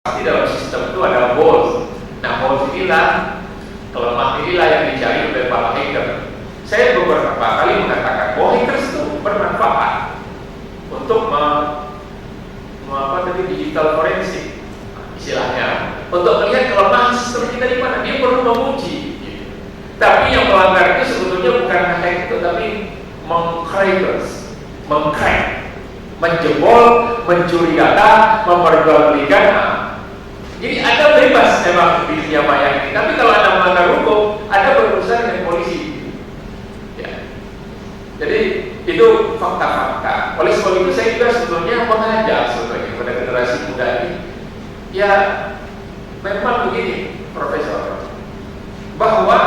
Pasti dalam sistem itu ada holes. Nah, holes inilah, kelemahan inilah yang dicari oleh para hacker. Saya beberapa kali mengatakan bahwa hackers itu bermanfaat untuk digital forensik, istilahnya, untuk melihat kelemahan sistem kita di mana. Dia perlu menguji. Gitu. Tapi yang melanggar itu sebetulnya bukan hack itu, tapi mengcrack, menjebol, mencuri data, memperjualbelikan. Jadi Anda bebas memang di dunia maya ini, tapi kalau Anda melanggar hukum, Anda berurusan dengan polisi. Ya. Jadi itu fakta-fakta. Oleh sebab itu saya juga sebetulnya mengajak sebetulnya kepada generasi muda ini, ya memang begini, Profesor, bahwa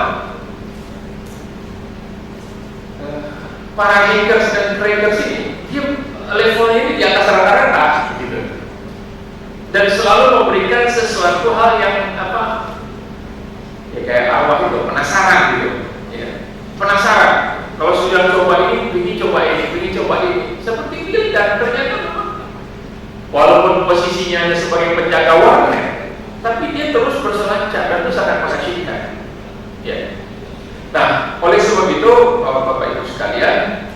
para hackers dan crackers ini, dia levelnya ini di atas rata-rata, gitu. Dan selalu memberikan sesuatu hal yang ya kayak arwah itu, penasaran gitu, ya. Penasaran. Kalau sudah coba ini, ingin coba ini, seperti dia, dan ternyata walaupun posisinya hanya sebagai penjaga warnet, tapi dia terus berselancar dan itu sangat mengasihkan. Ya. Nah, oleh sebab itu, Bapak Ibu sekalian,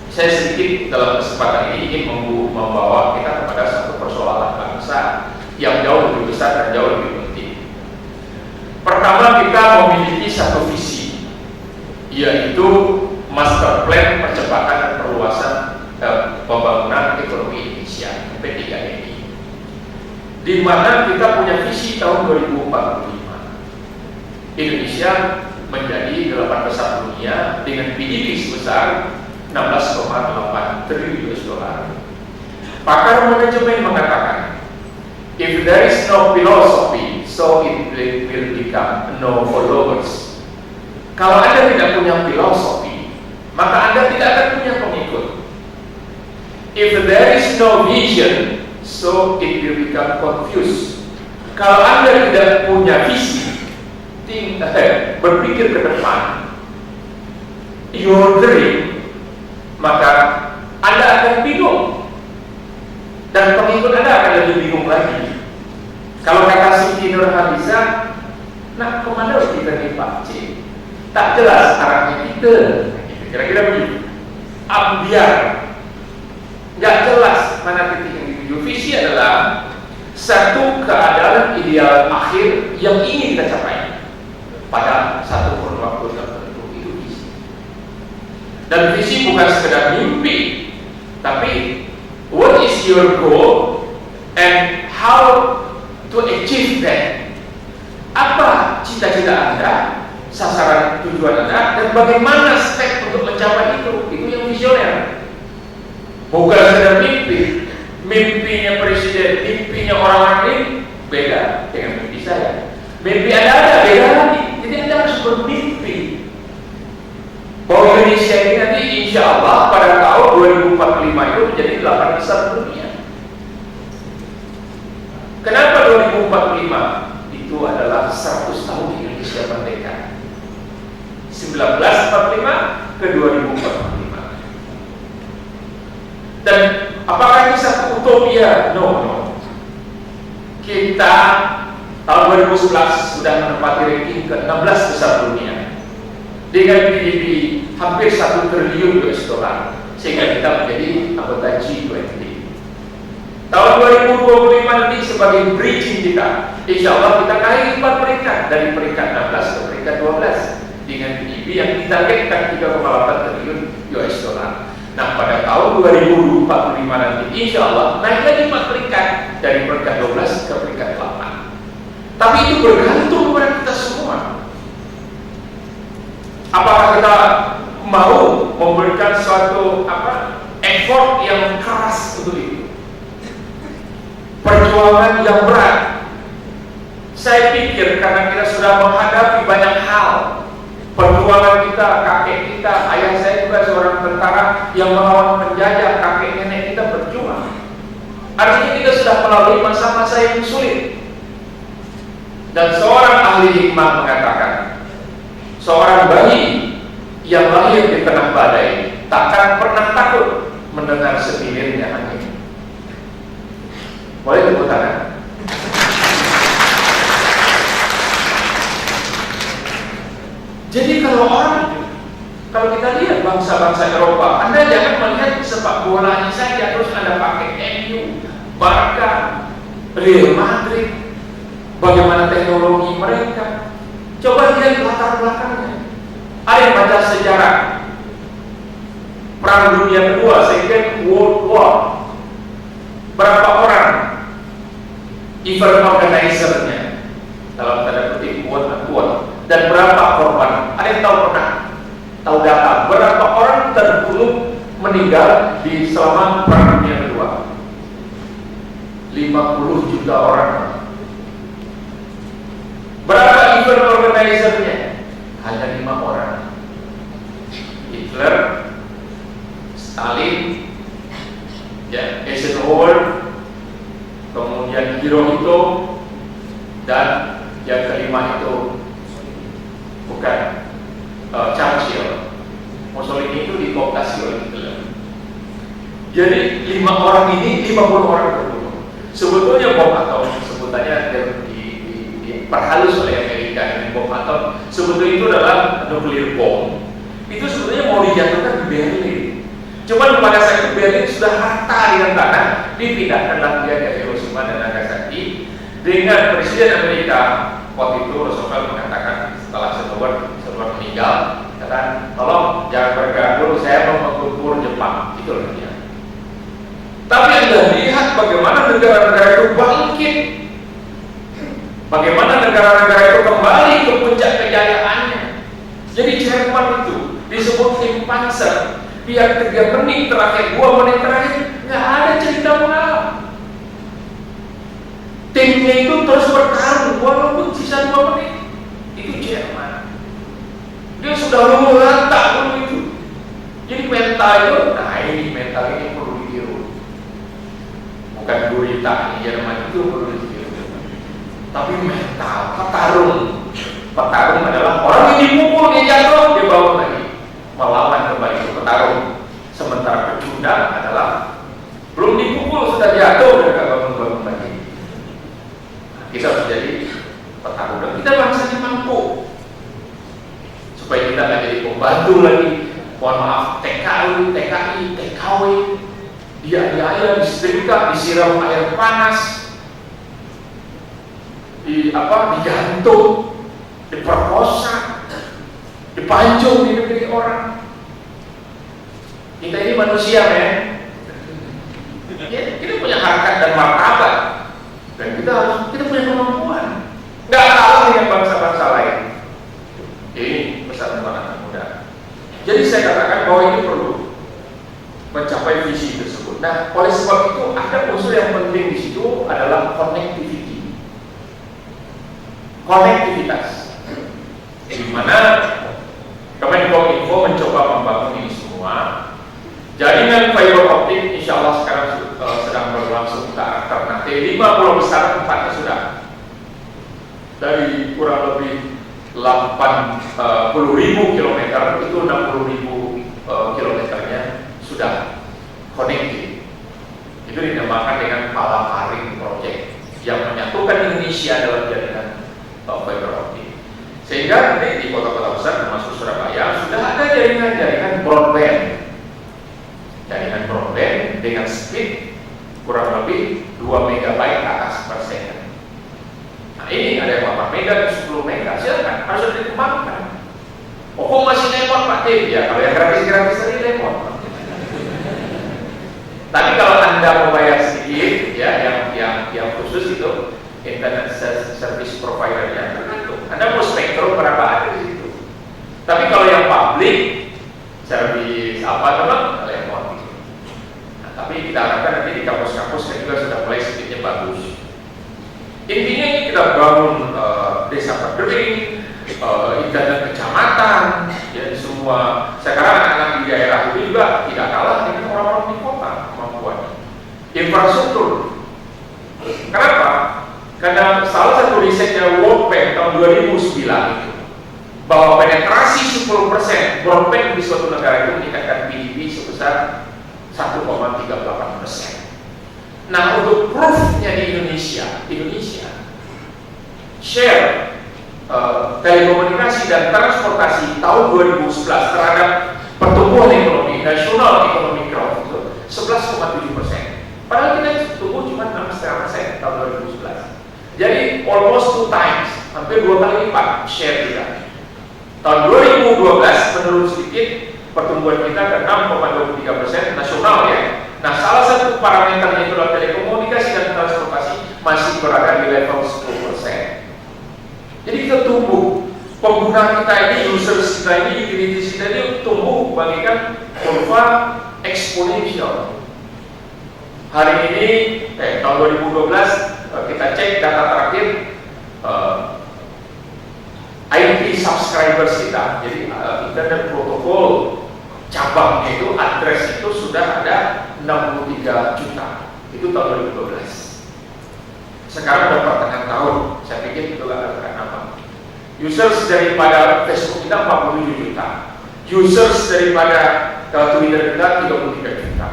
saya sedikit dalam kesempatan ini ingin membawa kita kepada satu persoalan bangsa yang jauh lebih besar dan jauh lebih penting. Pertama, kita memiliki satu visi, yaitu Master Plan Percepatan dan Perluasan Pembangunan Ekonomi Indonesia (P3MI), di mana kita punya visi tahun 2045 Indonesia menjadi 8 besar dunia dengan PDB sebesar 16,8 triliun US dollar. Pakar manajemen mengatakan, if there is no philosophy, so it will become no followers. Kalau Anda tidak punya filosofi, maka Anda tidak akan punya pengikut. If there is no vision, so it will become confused. Kalau Anda tidak punya visi, berpikir ke depan, your dream, maka Anda akan bingung dan pengikut Anda akan lebih bingung lagi. Kalau kata Siti Nurhaliza, nah kemana kita nih Pak C? Tak jelas arahnya kita, kira-kira begitu. Ambiar, nggak jelas mana titik yang dituju. Visi adalah satu keadaan ideal akhir yang ingin kita capai pada satu kurun waktu tertentu. Itu visi. Dan visi bukan sekedar mimpi, tapi what is your goal and how to achieve that? Apa cita-cita Anda, sasaran tujuan Anda, dan bagaimana step untuk mencapai itu? Itu yang visioner. Bukan sekedar mimpi. Mimpinya presiden, mimpinya orang lain beda dengan mimpi saya. Mimpi Anda ada beda lagi. Jadi Anda harus bermimpi bahwa Indonesia ini nanti insya Allah pada tahun 2045 itu menjadi 8 besar dunia. Kenapa 2045? Itu adalah 100 tahun Indonesia merdeka. 1945 ke 2045. Dan apakah ini satu utopia? No. Kita tahun 2011 sudah menempati ranking ke-16 besar dunia dengan PDB hampir 1 triliun US dollar, sehingga kita menjadi anggota G20. Tahun 2025 nanti sebagai bridging kita, insya Allah kita naik 4 peringkat dari peringkat 16 ke peringkat 12 dengan PDB yang ditargetkan 3,8 triliun US dollar. Nah, pada tahun 2045 nanti insya Allah naik lagi 4 peringkat dari peringkat 12 ke peringkat 8. Tapi itu bergantung kepada kita semua. Apakah kita mau memberikan suatu effort yang keras untuk itu, perjuangan yang berat? Saya pikir karena kita sudah menghadapi banyak hal, perjuangan kita, kakek kita, ayah saya juga seorang tentara yang melawan penjajah, kakek nenek kita berjuang. Artinya kita sudah melalui masa-masa yang sulit. Dan seorang ahli hikmah mengatakan, seorang bayi yang lahir di tengah badai takkan pernah takut mendengar setilirnya angin. Boleh tepuk tangan? kalau kita lihat bangsa-bangsa Eropa, Anda jangan melihat sepak bolanya saja terus Anda pakai MU, Barca, Real Madrid, bagaimana teknologi mereka. Coba lihat latar belakangnya. Ada yang baca sejarah Perang Dunia Kedua, Second World War. Berapa orang event organizer-nya, dalam tanda kutip kuat, dan berapa korban? Ada yang tahu data berapa orang terbunuh meninggal di selama Perang Dunia Kedua? 50 juta orang. Berapa event organizer-nya? Hanya 5 orang. Hitler, Stalin, ya, Eisenhower, kemudian Hirohito, dan yang kelima itu bukan Churchill. Mussolini itu dikooptasi oleh Hitler. Jadi 5 orang ini 50 orang terbunuh. Sebetulnya bom atom, sebutannya diperhalus oleh Amerika dengan bom atom. Sebetulnya itu adalah nuclear bomb. Itu sebetulnya mau dijatuhkan di Berlin. Cuman pada saat itu Berlin sudah rata dengan tanah, dipindahkanlah dia ke Hiroshima dan Nagasaki. Dengan Presiden Amerika waktu itu Roosevelt mengatakan setelah Eisenhower meninggal, katakan tolong jangan bergaduh, saya mau mengukur Jepang. Itulah dia. Tapi Anda lihat bagaimana negara-negara itu bangkit, bagaimana negara-negara itu kembali ke puncak kejayaannya. Jadi Jerman itu disebut tim Panzer. Biar 3 menit terakhir, 2 menit terakhir, nggak ada cerita mengalah. Timnya itu terus bertarung walaupun sisa 2 menit. Itu Jerman. Dia sudah luluh lantak dulu itu. Jadi mental itu, nah ini mental ini perlu ditiru. Bukan gurita di Jerman itu perlu ditiru. Tapi mental, petarung adalah orang yang dipukul, dia jatuh, dia bangun lagi, melawan kembali ke petarung. Sementara pecundang adalah belum dipukul sudah jatuh dan gak bangun lagi. Kita harus jadi petarung dan kita bangsanya mampu supaya kita nggak jadi pembantu lagi. Mohon maaf, TKI, TKW, dia disetrika, disiram air panas, digantung, diperkosa, dipancung di negeri orang. Kita ini manusia, men. Ya, kita punya harkat dan martabat, dan kita punya kemampuan. Nggak kalah dengan bangsa-bangsa lain. Ini pesan anak muda. Jadi saya katakan bahwa ini perlu mencapai visi tersebut. Nah, oleh sebab itu ada unsur yang penting di situ adalah connectivity, konektivitas, di mana Kemenkominfo mencoba membangun ini semua. Jaringan fiber optik insya Allah sekarang sedang berlangsung ke arah Ternate. 5 pulau besar tempatnya sudah. Dari kurang lebih 80.000 kilometer itu 60.000 kilometernya sudah connected. Itu dinamakan dengan Palaparing Project yang menyatukan Indonesia dalam jaringan fiber optik. Sehingga nanti di kota-kota besar termasuk Surabaya sudah ada jaringan broadband. Jaringan broadband dengan speed kurang lebih 2 MB ke atas per second. Nah ini ada yang 8 MB dan 10 MB, silakan, harus dikembangkan. Kok masih lemot Pak Tim? Ya kalau yang gratis-gratis tadi lemot. Tapi kalau Anda mau bayar sedikit, ya yang khusus itu internet service provider-nya tergantung. Anda mau spektrum berapa ada di situ. Tapi kalau yang public service lemot. Tapi kita harapkan nanti di kampus-kampus kan juga sudah mulai sedikitnya bagus. Intinya ini kita bangun desa berdering, internet kecamatan, jadi semua. Sekarang anak-anak di daerah itu juga tidak kalah dengan orang-orang di kota kemampuannya. Infrastruktur. Kenapa? Karena salah satu risetnya World Bank tahun 2009 itu bahwa penetrasi 10% broadband di suatu negara itu meningkatkan PDB sebesar 1,38%. Nah, untuk proofnya di Indonesia share telekomunikasi dan transportasi tahun 2011 terhadap pertumbuhan ekonomi nasional, ekonomi growth itu 11,7%. Padahal kita tumbuh cuma 6,5% tahun 2011. Jadi almost 2 times, hampir 2 kali lipat share kita. Tahun 2012 menurun sedikit, pertumbuhan kita ke 6,23% nasional ya. Nah, salah satu parameternya itu adalah telekomunikasi dan transportasi masih berada di level 10%. Jadi kita tumbuh, pengguna kita ini, users kita ini, utilities kita ini tumbuh bagikan kurva eksponensial. Hari ini, tahun 2012 kita cek data terakhir IP subscribers kita. Jadi internet protokol cabangnya itu, address itu sudah ada 63 juta. Itu tahun 2012. Sekarang udah pertengahan tahun, saya pikir itu gak akan apa. Users daripada Facebook kita 47 juta. Users daripada Twitter kita 33 juta.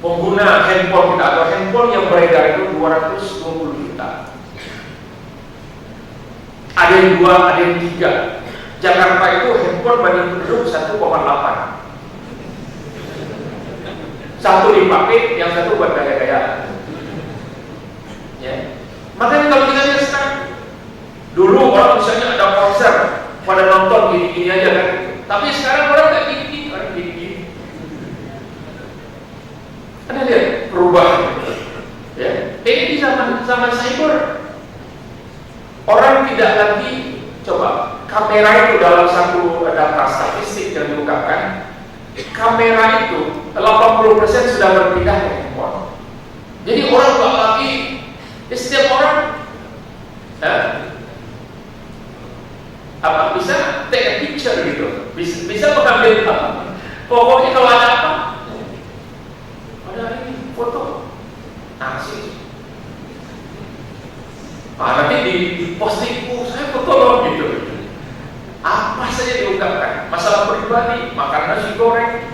Pengguna handphone kita atau handphone yang beredar itu 220 juta. Ada yang 2, ada yang 3. Jakarta itu handphone banding penduduk 1,8. Satu dipakai, yang satu buat gaya-gaya. Ya. Makanya kalau kita lihat sekarang, dulu orang misalnya ada konser, pada nonton gini-gini aja kan. Tapi sekarang orang nggak gini-gini, orang gini-gini. Anda lihat perubahan, ya. Ini di zaman cyber, orang tidak lagi coba kamera itu dalam satu data statistik yang diungkapkan, kamera itu 80% sudah berpindah ke handphone. Jadi orang nggak lagi, setiap orang bisa take a picture gitu, bisa mengambil apa. Pokoknya kalau ada apa, ada ini foto, asik. Nanti di posting, saya foto loh gitu. Apa saja diungkapkan, masalah pribadi, makan nasi goreng,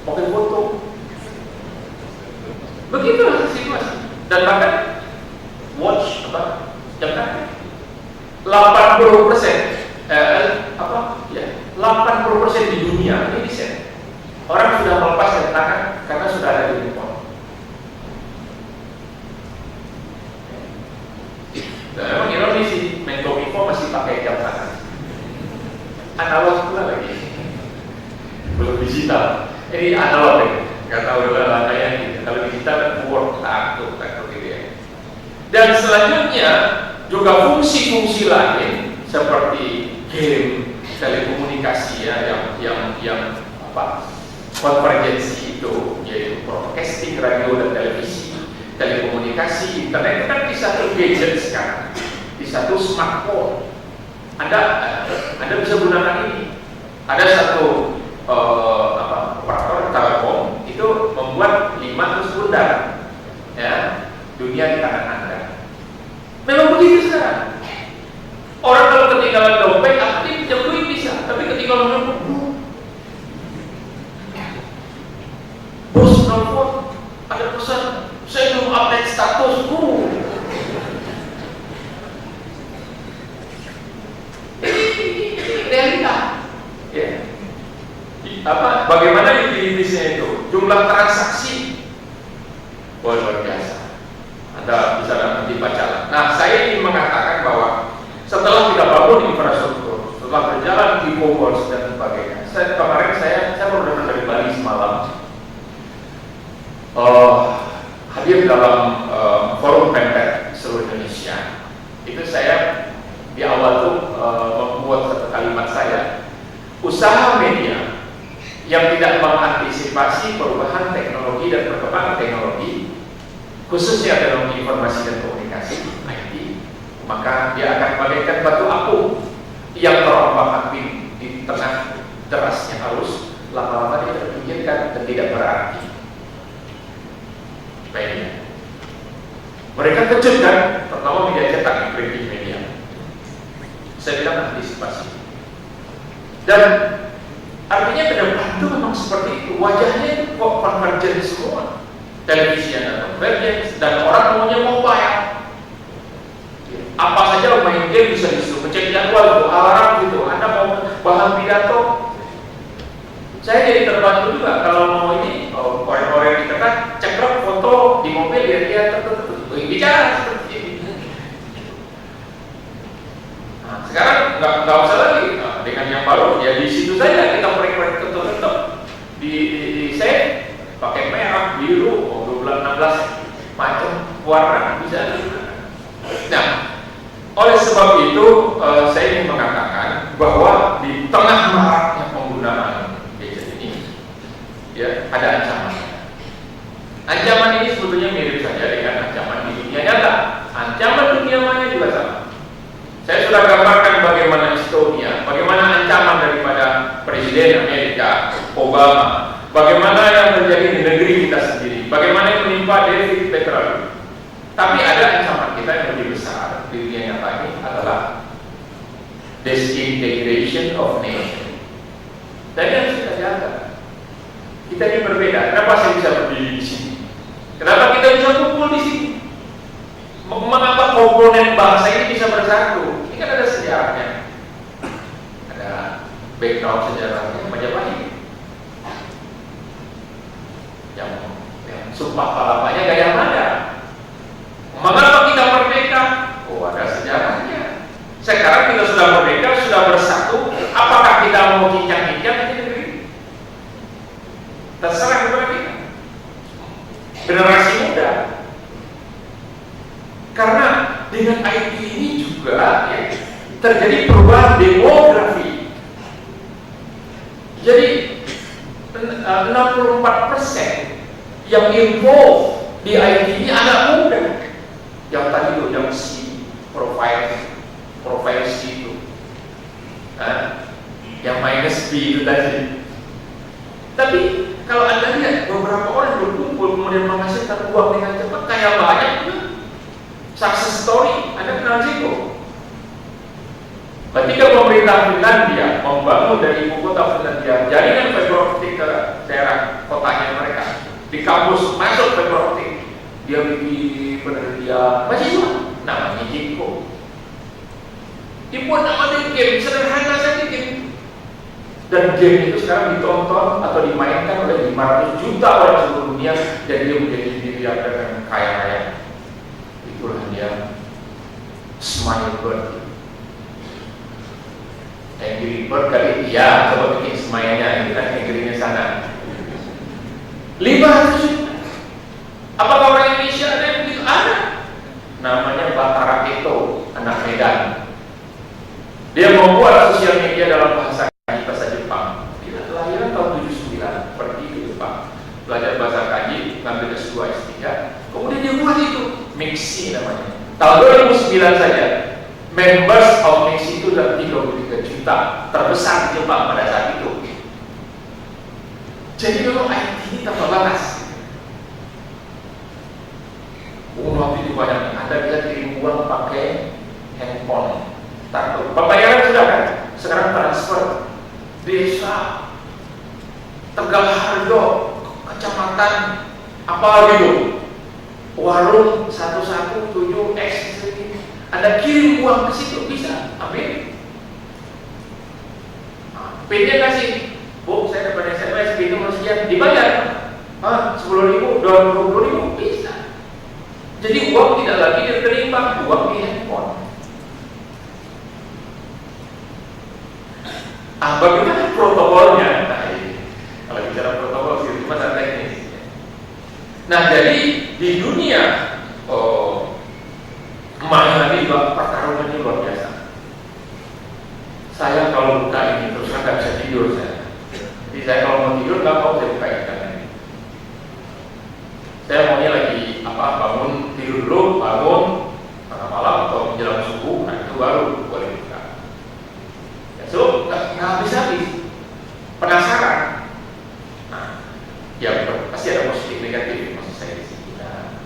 pakai foto. Begitulah situasi. Dan bahkan watch apa? Jangan 80% 80% di dunia ini set. Orang sudah melepas dari tangan karena sudah ada di handphone. Dan memang ironis sih, Menkominfo masih pakai jam tangan. Analog pula lagi, belum digital. Ini analog ya, nggak tahu kayak gitu. Kalau digital work takut gitu ya. Dan selanjutnya juga fungsi-fungsi lain seperti game, telekomunikasi ya, yang apa, konvergensi itu, yaitu broadcasting, radio dan televisi, telekomunikasi, internet itu kan di satu gadget sekarang, di satu smartphone. Anda bisa gunakan ini. Ada satu operator telekom itu membuat 5 terus bundar, ya, dunia di tangan Anda. Memang begitu sekarang. Orang kalau ketinggalan dompet, aktif pinjam duit bisa, tapi ketinggalan dompet, bos nelfon, ada pesan, saya belum update status. Realita. Ya. Bagaimana utilitasnya itu? Jumlah transaksi luar biasa. Anda bisa nanti baca. Nah, saya ingin mengatakan bahwa setelah kita bangun infrastruktur, setelah berjalan e-commerce dan sebagainya, kemarin saya baru datang dari Bali semalam, hadir dalam forum Pempek seluruh Indonesia. Itu saya di awal tuh membuat satu kalimat saya, usaha media yang tidak mengantisipasi perubahan teknologi dan perkembangan teknologi, khususnya teknologi informasi dan komunikasi (IT), maka dia akan bagaikan batu apung yang terombang-ambing di tengah derasnya arus. Lama-lama dia terpikirkan dan tidak berarti. Media, mereka kejut kan, pertama media cetak, printing media. Saya bilang antisipasi. Dan artinya ke depan itu memang seperti itu. Wajahnya itu kok konvergen semua. Televisi dan dan orang maunya mobile. Apa saja main game bisa disuruh, ngecek Saya jadi terbantu juga kalau mau ini orang-orang di dekat cekrek foto di mobil dia tertutup bicara seperti ini. Nah, sekarang nggak usah lagi dengan yang baru ya di situ saja kita proyek ketuk di set pakai merah, biru, 12, 16 macam warna bisa. Nah, oleh sebab itu saya ingin mengatakan bahwa di tengah maraknya penggunaan gadget ini, ya ada ancaman. Ancaman ini sebetulnya mirip saja dengan ancaman di dunia nyata. Ancaman dunia maya juga sama. Saya sudah gambarkan bagaimana Estonia, bagaimana ancaman daripada Presiden Amerika Obama, bagaimana yang terjadi di negeri kita sendiri, bagaimana yang menimpa David Petraeus. Tapi ada ancaman kita yang lebih besar di dunia nyata ini adalah disintegration of nation. Dan yang harus kita jaga. Kita ini berbeda. Kenapa saya bisa berdiri di sini? Kenapa kita bisa kumpul di sini? Mengapa komponen bangsa ini bisa bersatu? Ini kan ada sejarahnya, ada background sejarahnya. Majapahit yang sumpah palapanya Gajah Mada. Mengapa kita merdeka? Oh, ada sejarahnya. Sekarang kita sudah merdeka, sudah bersatu. Apakah kita mau kincang-kincang di negeri? Terserah kepada kita. Generasi muda. Karena dengan IT ini juga ya, terjadi perubahan demografi. Jadi 64% yang involved di IT ini anak muda. Yang tadi itu yang si profile C itu, yang minus B itu tadi. Tapi kalau Anda lihat beberapa orang berkumpul kemudian menghasilkan uang dengan cepat kayak banyak. Success story, Anda kenal Zeko. Ketika pemerintah Finlandia membangun dari ibu kota Finlandia jaringan fiber optik ke daerah kotanya mereka, di kampus masuk fiber optik, dia bikin penelitian mahasiswa namanya Zeko. Dibuat nama game sederhana saja game. Dan game itu sekarang ditonton atau dimainkan oleh 500 juta orang seluruh dunia dan dia menjadi miliarder yang kaya raya. Itulah dia Smile Bird. Angry Bird kali ya, coba bikin smile-nya, ini kan Angry-nya sana. 500 juta. Apakah orang Indonesia ada yang begitu? Ada. Namanya Batara Eto, anak Medan. Dia membuat sosial media dalam bahasa Jepang. Dia kelahiran tahun 79, pergi ke Jepang, belajar bahasa kanji, ngambil S2, S3, kemudian dia buat itu Mixi namanya. Tahun 2009 saja members of Mixi itu sudah 33 juta, terbesar di Jepang pada saat itu. Jadi kalau IT ini terbatas, waktu itu banyak. Anda bisa kirim uang pakai handphone, pembayaran sudah kan, sekarang transfer desa, Tegal Harjo, kecamatan apa gitu, warung 117X, Anda kirim uang ke situ bisa, amin. PIN-nya kasih, Bu, saya dapat SMS gitu sekian, dibayar, 10.000, 20.000 bisa. Jadi uang tidak lagi diterima, uang di handphone. Bagaimana protokolnya? Nah, kalau bicara protokol itu masalah teknis. Nah, jadi di dunia maya ini pertarungan ini luar biasa. Saya kalau buka ini terus nggak bisa tidur saya. Jadi saya kalau mau tidur nggak mau saya buka internet. Saya maunya lagi bangun tidur dulu, bangun tengah malam atau menjelang subuh, nah itu baru boleh buka. So, nggak habis-habis, penasaran. Nah, ya pasti ada positif negatif maksud saya di sini. Nah,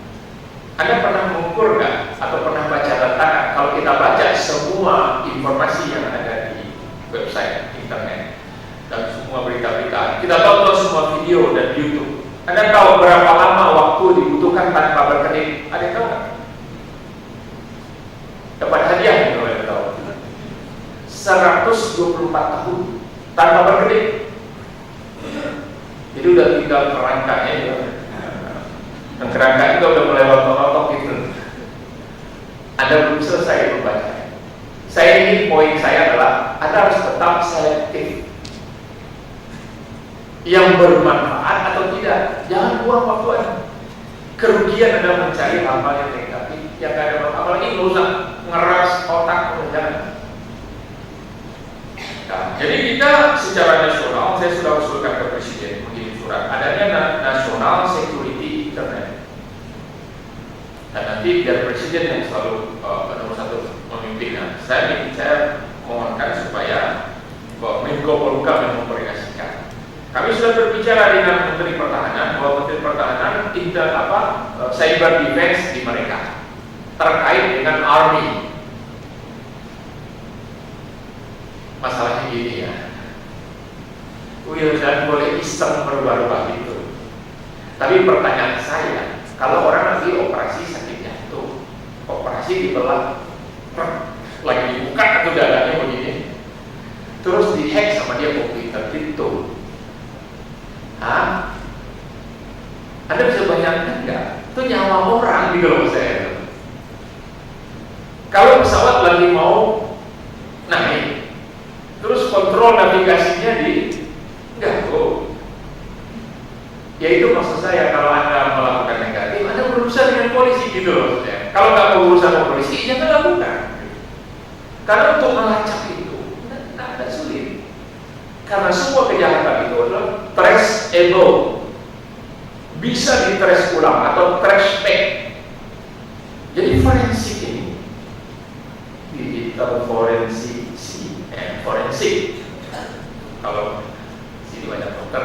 Anda pernah mengukur nggak atau pernah baca data? Kalau kita baca semua informasi yang ada di website internet dan semua berita-berita, kita tonton semua video dan YouTube. Anda tahu berapa lama waktu dibutuhkan tanpa berkedip? Ada yang tahu nggak? Dapat hadiah kalau Anda tahu. 124 tahun tanpa berkedip. Jadi udah tinggal kerangkanya ya. Dan kerangka juga udah mulai rontok-rontok gitu. Anda belum selesai membaca. Saya ingin poin saya adalah Anda harus tetap selektif. Yang bermanfaat atau tidak, jangan buang waktu Anda. Kerugian Anda mencari hal-hal yang negatif, yang gak ada manfaat. Apalagi merusak, ngeras otak, jangan. Nah, jadi kita secara nasional, saya sudah usulkan ke Presiden mengirim surat adanya National Security Internet. Dan nanti biar Presiden yang selalu nomor satu memimpinnya. Saya mohonkan supaya Menko Polhukam yang memkoordinasikan. Kami sudah berbicara dengan Menteri Pertahanan bahwa Menteri Pertahanan cyber defense di mereka terkait dengan Army. Masalahnya gini ya, Wildan boleh iseng berubah-ubah gitu. Tapi pertanyaan saya, kalau orang lagi operasi sakit jantung, operasi dibelah, lagi dibuka atau dadanya begini, terus dihack sama dia komputer gitu. Anda bisa bayangkan nggak? Itu nyawa orang di dalam saya. Kalau pesawat lagi mau naik, terus kontrol navigasinya diganggu. Ya itu maksud saya, kalau Anda melakukan negatif, Anda berurusan dengan polisi gitu loh maksudnya. Kalau nggak mau berurusan dengan polisi, jangan lakukan. Karena untuk melacak itu, tidak sulit. Karena semua kejahatan itu adalah traceable, bisa di-trace ulang atau trace back. Jadi forensik ini, digital forensik. Kalau sini banyak dokter,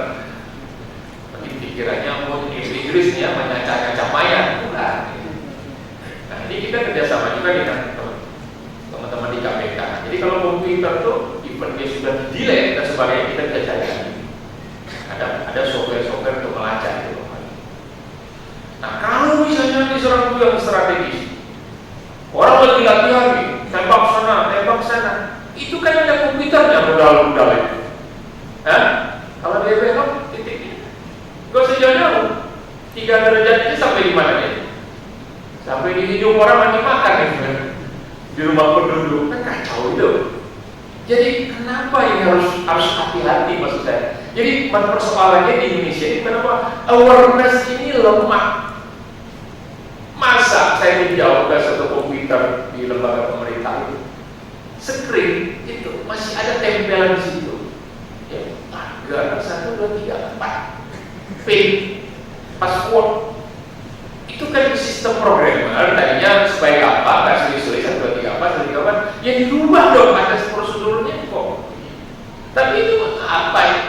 mungkin pikirannya mau Inggrisnya menyacak-nyacak mayat, bukan. Nah ini kita kerjasama juga dengan teman-teman di KPK. Jadi kalau komputer tuh, even dia sudah delete dan sebagainya, kita bisa cari lagi. Ada software untuk melacak itu. Nah kalau misalnya di seorang yang strategis, orang lagi latihan nih, tembak sana, itu kan ada komputernya modal itu. Kalau dia belok titiknya, gak usah jauh-jauh, 3 derajat itu sampai di mana dia? Sampai di hidung orang lagi makan gitu, di rumah penduduk, kan kacau itu. Jadi kenapa ini harus hati-hati maksud saya? Jadi persoalannya di Indonesia ini kenapa awareness ini lemah? Masa saya menjauh ke satu komputer di lembaga pemerintah itu, screen itu masih ada tempelan di situ. Ya, pagar 1, 2, 3, 4, PIN, password. Itu kan sistem programmer tadinya supaya apa? Nggak sulit-sulit 1, 2, 3, 4, 1, 2, 3, 4. Ya dirubah dong, ada prosedurnya kok. Tapi itu apa ya?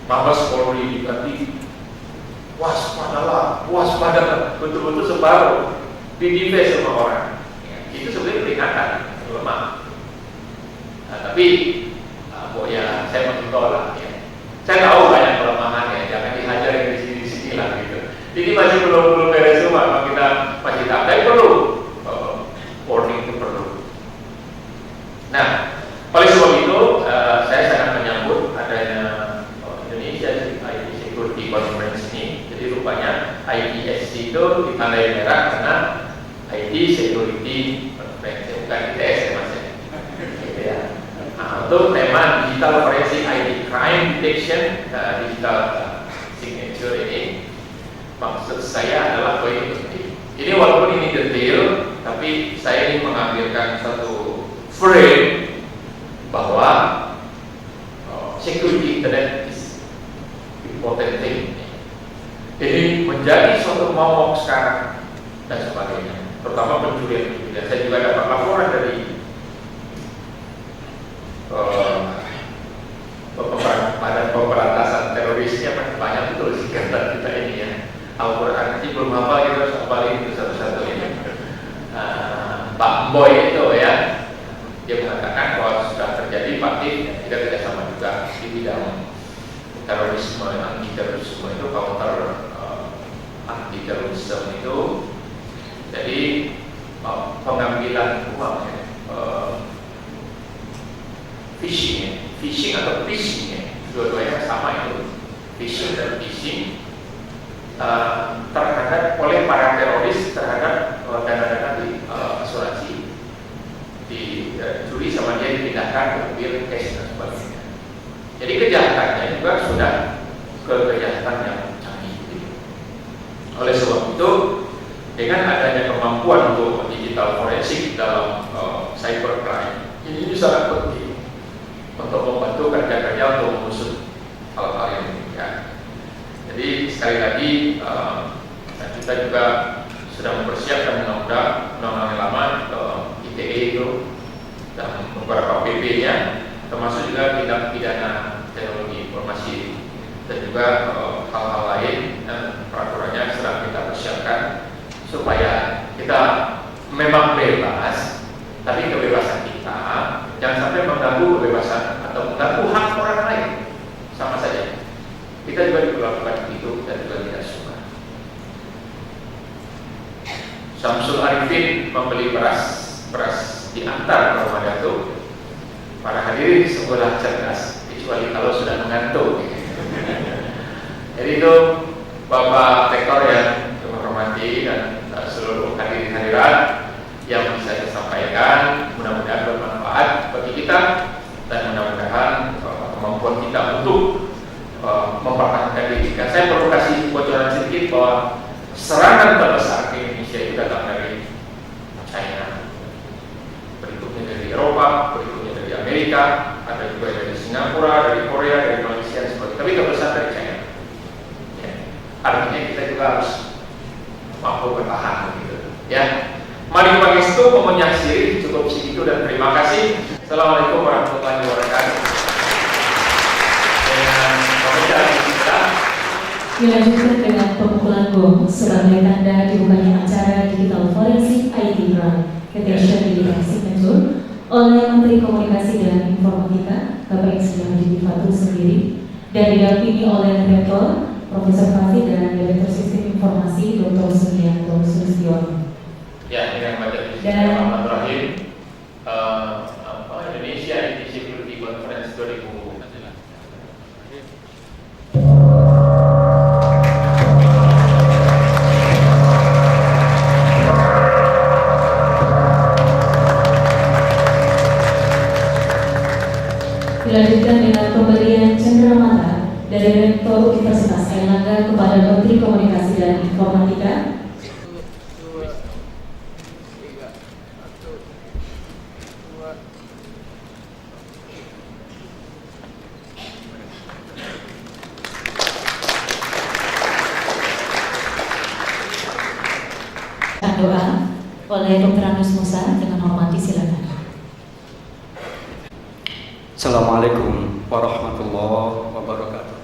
Mabes Polri diganti. Waspadalah, betul-betul separuh di-defense sama orang. Ya, itu sebenarnya peringatan, lemah. Nah, tapi ya saya mengimbau lah. Ya. Saya tahu banyak kelemahannya, jangan dihajar yang di sini lah gitu. Ini masih belum beres semua, kita masih tak. Tapi perlu warning itu perlu. Nah, oleh sebab itu saya sangat menyambut adanya Indonesia IT Security Conference ini. Jadi rupanya ITSC itu ditandai merah karena IT Security Conference, bukan ITS ya mas ya. Gitu ya. Nah, untuk tema Digital Forensic IT Crime Detection, Digital Signature ini, maksud saya adalah poin penting. Ini walaupun ini detail, tapi saya ingin mengambilkan satu frame bahwa security internet is important thing. Ini menjadi suatu momok sekarang dan sebagainya, terutama pencurian. Saya juga dapat laporan dari Badan Pemberantasan Terorisnya, banyak betul singkatan kita ini ya. Al-Quran ini belum hafal, kita harus hafalin itu satu-satu ini. Pak Boy itu ya, dia mengatakan bahwa sudah terjadi pasti kita kerjasama juga di bidang terorisme, anti-terorisme itu, counter anti-terorisme itu. Jadi pengambilan uang ya, phishing atau phishing ya, dua-duanya sama itu. phishing dan phishing terhadap oleh para teroris terhadap dana-dana di asuransi dicuri sama dia dipindahkan ke mobil cash dan sebagainya. Jadi kejahatannya juga sudah ke kejahatan yang canggih. Oleh sebab itu, dengan adanya kemampuan untuk digital forensik dalam cybercrime, ini sangat penting untuk membantu kerja-kerja untuk mengusut hal-hal yang demikian. Jadi sekali lagi kita juga sudah mempersiapkan undang-undang yang lama ITE itu dan beberapa PP-nya, termasuk juga tindak pidana teknologi informasi dan juga hal-hal lain dan peraturannya sedang kita persiapkan supaya kita memang bebas, tapi kebebasan kita jangan sampai mengganggu kebebasan atau mengganggu hak orang lain. Sama saja kita juga diperlakukan begitu dan juga tidak suka. Samsul Arifin membeli beras diantar ke rumah Datuk. Para hadirin sungguhlah cerdas, kecuali kalau sudah mengantuk. Jadi itu Bapak Rektor yang saya hormati dan seluruh hadirin hadirat yang bisa saya sampaikan, mudah-mudahan bermanfaat bagi kita dan mudah-mudahan kemampuan kita untuk mempertahankan diri. Saya perlu kasih bocoran sedikit bahwa serangan terbesar di Indonesia itu datang dari China, berikutnya dari Eropa, berikutnya dari Amerika, ada juga dari Singapura, dari Korea, dari Malaysia, sebagainya. Tapi terbesar dari China. Ya. Artinya kita juga harus mampu bertahan, gitu. Ya. Mari Pangestu menyaksiri, cukup segitu dan terima kasih. Assalamualaikum warahmatullahi wabarakatuh. Dengan pembicaraan kita dilanjutkan dengan pemukulan gong sebagai tanda dibukanya acara Digital Forensik IT Run Attention Digital Signature oleh Menteri Komunikasi dan Informatika Bapak Insinyur Haji Fatul sendiri dan didampingi oleh Rektor Profesor Fatih dan Direktur Sistem Informasi Dr. Sugianto Sulistiono. Ya, dengan baca Bismillahirrahmanirrahim. Indonesia IT Security Conference 2000. Dilanjutkan dengan pemberian cenderamata dari Rektor Universitas Airlangga kepada Menteri Komunikasi dan Informatika. Doa oleh Dr. Anus Musa dengan hormati silakan. Assalamualaikum warahmatullahi wabarakatuh.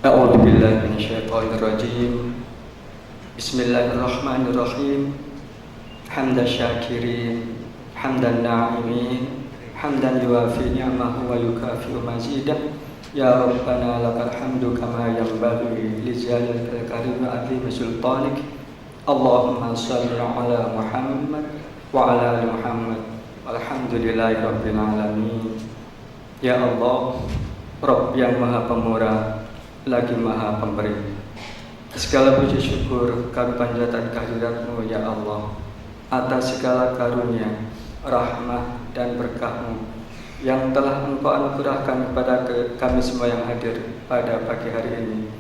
A'udzu billahi minasyaitonir rajim. Bismillahirrahmanirrahim. Hamdan syakirin, hamdan na'imin, hamdan yuwafi ni'amahu wa yukafi'u mazidah. Ya Rabbana lakal hamdu kama yanbaghi li jalalil karim wa azimi sultanik. Allahumma shalli ala Muhammad wa ala ali Muhammad. Alhamdulillahi rabbil alamin. Ya Allah, Rabb yang Maha Pemurah lagi Maha Pemberi. Segala puji syukur kami panjatkan kehadirat-Mu ya Allah atas segala karunia, rahmah dan berkah-Mu yang telah Engkau anugerahkan kepada kami semua yang hadir pada pagi hari ini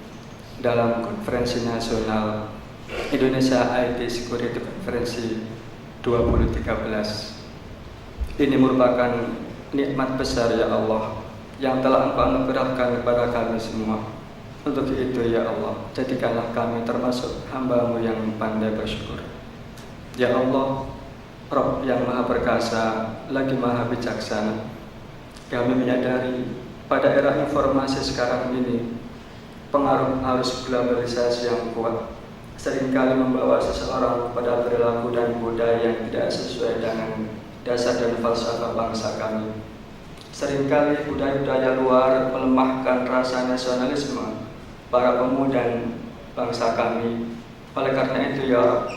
dalam konferensi nasional Indonesia IT Security Conference 2013. Ini merupakan nikmat besar ya Allah yang telah Engkau anugerahkan kepada kami semua. Untuk itu ya Allah, jadikanlah kami termasuk hamba-Mu yang pandai bersyukur. Ya Allah, Rabb yang Maha Perkasa lagi Maha Bijaksana, kami menyadari pada era informasi sekarang ini pengaruh arus globalisasi yang kuat seringkali membawa seseorang pada perilaku dan budaya yang tidak sesuai dengan dasar dan falsafah bangsa kami. Seringkali budaya-budaya luar melemahkan rasa nasionalisme para pemuda dan bangsa kami. Oleh karena itu ya,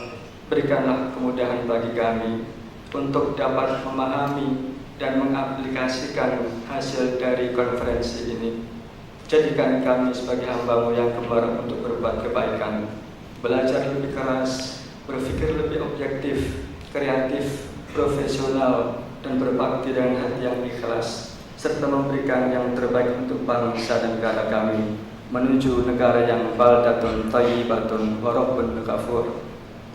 berikanlah kemudahan bagi kami untuk dapat memahami dan mengaplikasikan hasil dari konferensi ini. Jadikan kami sebagai hamba-Mu yang gemar untuk berbuat kebaikan, belajar lebih keras, berpikir lebih objektif, kreatif, profesional, dan berbakti dengan hati yang ikhlas, serta memberikan yang terbaik untuk bangsa dan negara kami, menuju negara yang baldatun thayyibatun wa rabbun ghafur.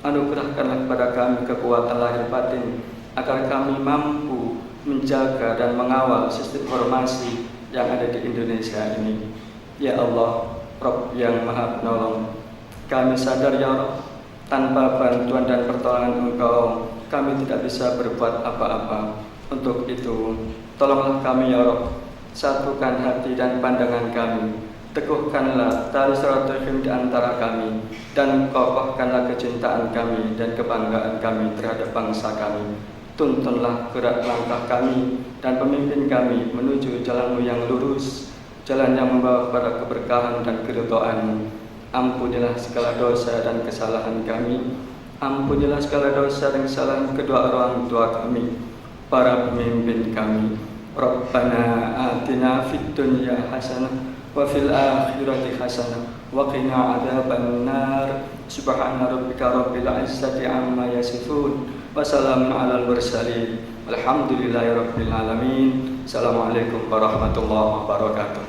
Anugerahkanlah kepada kami kekuatan lahir batin, agar kami mampu menjaga dan mengawal sistem informasi yang ada di Indonesia ini. Ya Allah, Rabb yang Maha Penolong, kami sadar ya Rabb, tanpa bantuan dan pertolongan Engkau, kami tidak bisa berbuat apa-apa. Untuk itu, tolonglah kami ya Rabb, satukan hati dan pandangan kami, teguhkanlah tali silaturahim di antara kami, dan kokohkanlah kecintaan kami dan kebanggaan kami terhadap bangsa kami. Tuntunlah gerak langkah kami dan pemimpin kami menuju jalan-Mu yang lurus, jalan yang membawa kepada keberkahan dan keridhaan-Mu. Ampunilah segala dosa dan kesalahan kami, ampunilah segala dosa dan kesalahan kedua orang tua kami, para pemimpin kami. Rabbana atina fid dunya hasanah wa fil akhirati hasanah wa qina adzabannar. Subhana rabbika rabbil izzati amma yasifun wa salamun alal mursalin walhamdulillahi rabbil alamin. Assalamualaikum warahmatullahi wabarakatuh.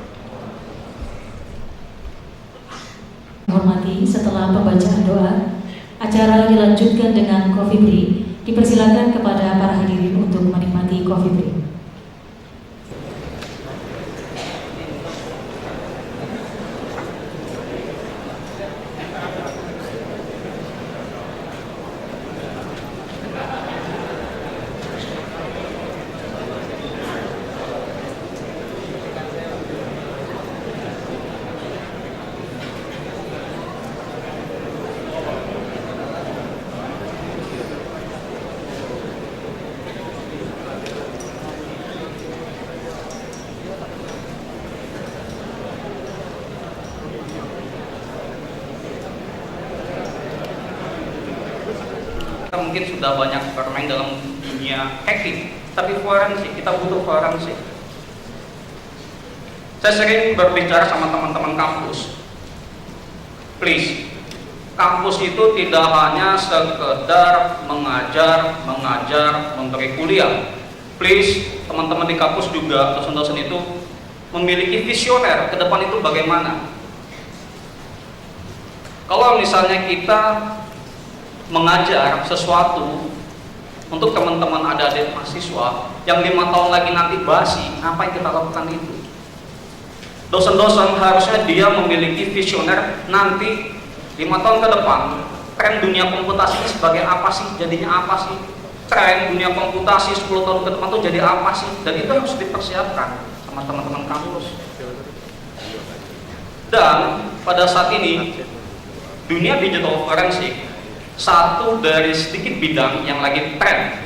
Hormati, setelah pembacaan doa, acara dilanjutkan dengan coffee break. Dipersilakan kepada para hadirin untuk menikmati coffee break. Mungkin sudah banyak bermain dalam dunia hacking, tapi forensik, kita butuh forensik. Saya sering berbicara sama teman-teman kampus, please, kampus itu tidak hanya sekedar mengajar, memberi kuliah. Please, teman-teman di kampus juga, dosen-dosen itu memiliki visioner ke depan itu bagaimana. Kalau misalnya kita mengajar sesuatu untuk teman-teman adik-adik mahasiswa yang 5 tahun lagi nanti basi, apa yang kita lakukan itu? Dosen-dosen harusnya dia memiliki visioner nanti 5 tahun ke depan, tren dunia komputasi ini sebagai apa sih, jadinya apa sih? Tren dunia komputasi 10 tahun ke depan itu jadi apa sih? Dan itu harus dipersiapkan sama teman-teman kampus. Dan pada saat ini dunia digital forensik satu dari sedikit bidang yang lagi tren